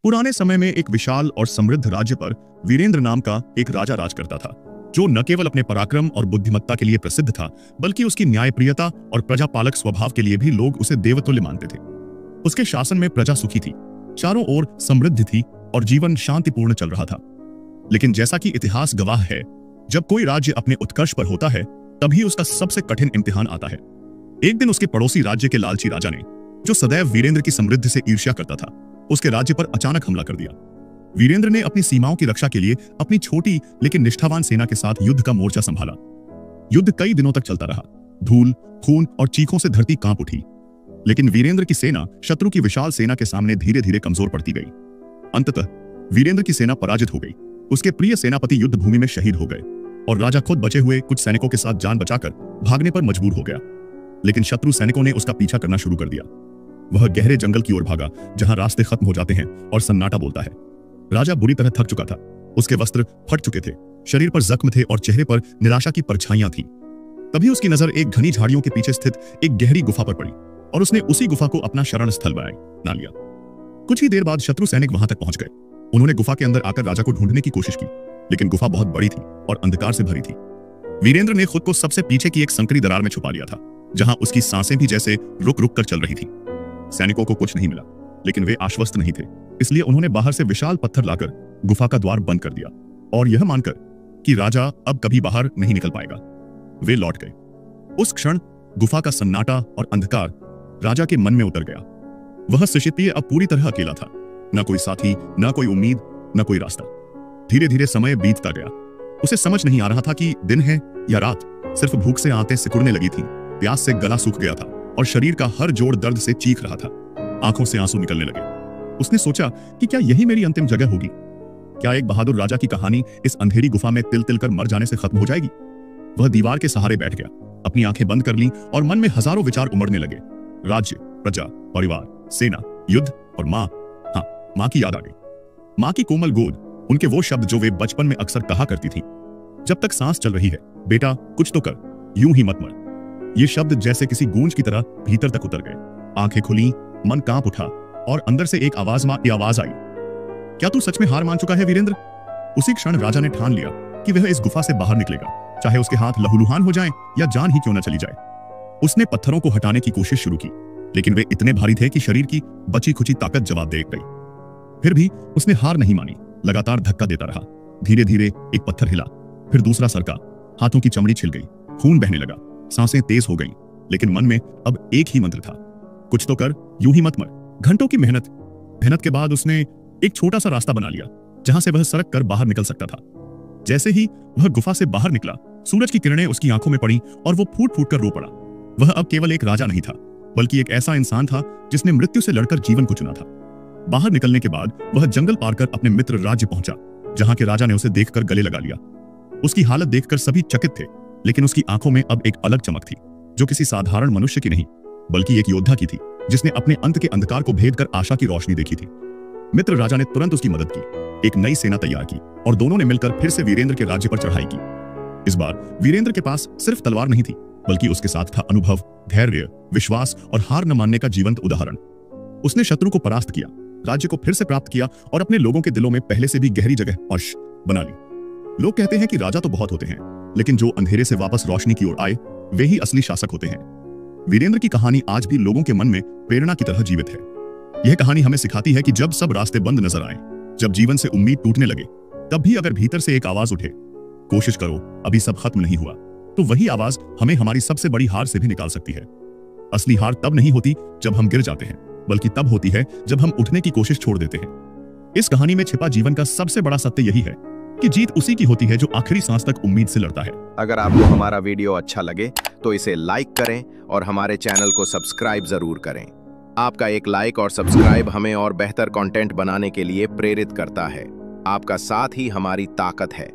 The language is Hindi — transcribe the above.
पुराने समय में एक विशाल और समृद्ध राज्य पर वीरेंद्र नाम का एक राजा राज करता था, जो न केवल अपने पराक्रम और बुद्धिमत्ता के लिए प्रसिद्ध था, बल्कि उसकी न्यायप्रियता और प्रजापालक स्वभाव के लिए भी लोग उसे देवतुल्य मानते थे। उसके शासन में प्रजा सुखी थी, चारों ओर समृद्धि थी और जीवन शांतिपूर्ण चल रहा था। लेकिन जैसा कि इतिहास गवाह है, जब कोई राज्य अपने उत्कर्ष पर होता है, तभी उसका सबसे कठिन इम्तिहान आता है। एक दिन उसके पड़ोसी राज्य के लालची राजा ने, जो सदैव वीरेंद्र की समृद्धि से ईर्ष्या करता था, उसके राज्य पर अचानक हमला कर दिया। वीरेंद्र ने अपनी सीमाओं की रक्षा के लिए अपनी छोटी लेकिन निष्ठावान सेना के साथ युद्ध का मोर्चा संभाला। युद्ध कई दिनों तक चलता रहा। धूल, खून और चीखों से धरती कांप उठी, लेकिन वीरेंद्र की सेना शत्रु की विशाल सेना के सामने धीरे धीरे कमजोर पड़ती गई। अंततः वीरेंद्र की सेना पराजित हो गई। उसके प्रिय सेनापति युद्ध भूमि में शहीद हो गए और राजा खुद बचे हुए कुछ सैनिकों के साथ जान बचाकर भागने पर मजबूर हो गया। लेकिन शत्रु सैनिकों ने उसका पीछा करना शुरू कर दिया। वह गहरे जंगल की ओर भागा, जहां रास्ते खत्म हो जाते हैं और सन्नाटा बोलता है। राजा बुरी तरह थक चुका था। उसके वस्त्र फट चुके थे, शरीर पर जख्म थे और चेहरे पर निराशा की परछाइयां थीं। तभी उसकी नजर एक घनी झाड़ियों के पीछे स्थित एक गहरी गुफा पर पड़ी और उसने उसी गुफा को अपना शरण स्थल बना लिया। कुछ ही देर बाद शत्रु सैनिक वहां तक पहुंच गए। उन्होंने गुफा के अंदर आकर राजा को ढूंढने की कोशिश की, लेकिन गुफा बहुत बड़ी थी और अंधकार से भरी थी। वीरेंद्र ने खुद को सबसे पीछे की एक संकरी दरार में छुपा लिया था, जहां उसकी सांसें भी जैसे रुक रुक कर चल रही थी। सैनिकों को कुछ नहीं मिला, लेकिन वे आश्वस्त नहीं थे, इसलिए उन्होंने बाहर से विशाल पत्थर लाकर गुफा का द्वार बंद कर दिया और यह मानकर कि राजा अब कभी बाहर नहीं निकल पाएगा, वे लौट गए। उस क्षण गुफा का सन्नाटा और अंधकार राजा के मन में उतर गया। वह शिशिप्रिय अब पूरी तरह अकेला था, न कोई साथी, न कोई उम्मीद, न कोई रास्ता। धीरे धीरे समय बीतता गया। उसे समझ नहीं आ रहा था कि दिन है या रात। सिर्फ भूख से आंतें सिकुड़ने लगी थीं, प्यास से गला सूख गया था और शरीर का हर जोड़ दर्द से चीख रहा था। आंखों से आंसू निकलने लगे। उसने सोचा कि क्या यही मेरी अंतिम जगह होगी? क्या एक बहादुर राजा की कहानी इस अंधेरी गुफा में तिल तिल कर मर जाने से खत्म हो जाएगी? वह दीवार के सहारे बैठ गया, अपनी आंखें बंद कर लीं और मन में हजारों विचार उमड़ने लगे। राज्य, प्रजा, परिवार, सेना, युद्ध और माँ। हाँ, माँ की याद आ गई। माँ की कोमल गोद, उनके वो शब्द जो वे बचपन में अक्सर कहा करती थी। जब तक सांस चल रही है, बेटा कुछ तो कर, यूं ही मत मर। ये शब्द जैसे किसी गूंज की तरह भीतर तक उतर गए। आंखें खुली, मन कांप उठा और अंदर से एक आवाज आई, क्या तू सच में हार मान चुका है वीरेंद्र? उसी क्षण राजा ने ठान लिया कि वह इस गुफा से बाहर निकलेगा, चाहे उसके हाथ लहूलुहान हो जाएं या जान ही क्यों न चली जाए। उसने पत्थरों को हटाने की कोशिश शुरू की, लेकिन वे इतने भारी थे कि शरीर की बची खुची ताकत जवाब दे गई। फिर भी उसने हार नहीं मानी, लगातार धक्का देता रहा। धीरे धीरे एक पत्थर हिला, फिर दूसरा सरका, हाथों की चमड़ी छिल गई, खून बहने लगा, सांसें तेज हो गईं, लेकिन मन में अब एक ही मंत्र था, कुछ तो कर, यूं ही मत मर। घंटों की मेहनत के बाद उसने एक छोटा सा रास्ता बना लिया, जहां से वह सरक कर बाहर निकल सकता था। जैसे ही वह गुफा से बाहर निकला, सूरज की किरणें उसकी आंखों में पड़ी और वो फूट फूट कर रो पड़ा। वह अब केवल एक राजा नहीं था, बल्कि एक ऐसा इंसान था जिसने मृत्यु से लड़कर जीवन को चुना था। बाहर निकलने के बाद वह जंगल पार कर अपने मित्र राज्य पहुंचा, जहां के राजा ने उसे देखकर गले लगा लिया। उसकी हालत देखकर सभी चकित थे, लेकिन उसकी आंखों में अब एक अलग चमक थी, जो किसी साधारण मनुष्य की नहीं, बल्कि एक योद्धा की थी, जिसने अपने अंत के अंधकार को भेद कर आशा की रोशनी देखी थी। मित्र राजा ने तुरंत उसकी मदद की, एक नई सेना तैयार की और दोनों ने मिलकर फिर से वीरेंद्र के राज्य पर चढ़ाई की। इस बार वीरेंद्र के पास सिर्फ तलवार नहीं थी, बल्कि उसके साथ था अनुभव, धैर्य, विश्वास और हार न मानने का जीवंत उदाहरण। उसने शत्रु को परास्त किया, राज्य को फिर से प्राप्त किया और अपने लोगों के दिलों में पहले से भी गहरी जगह बना ली। लोग कहते हैं कि राजा तो बहुत होते हैं, लेकिन जो अंधेरे से वापस रोशनी की ओर आए, वे ही असली शासक होते हैं। वीरेंद्र की कहानी आज भी लोगों के मन में प्रेरणा की तरह जीवित है। यह कहानी हमें सिखाती है कि जब सब रास्ते बंद नजर आए, जब जीवन से उम्मीद टूटने लगे, तब भी अगर भीतर से एक आवाज उठे, कोशिश करो, अभी सब खत्म नहीं हुआ, तो वही आवाज हमें हमारी सबसे बड़ी हार से भी निकाल सकती है। असली हार तब नहीं होती जब हम गिर जाते हैं, बल्कि तब होती है जब हम उठने की कोशिश छोड़ देते हैं। इस कहानी में छिपा जीवन का सबसे बड़ा सत्य यही है कि जीत उसी की होती है जो आखिरी सांस तक उम्मीद से लड़ता है। अगर आपको हमारा वीडियो अच्छा लगे तो इसे लाइक करें और हमारे चैनल को सब्सक्राइब जरूर करें। आपका एक लाइक और सब्सक्राइब हमें और बेहतर कंटेंट बनाने के लिए प्रेरित करता है। आपका साथ ही हमारी ताकत है।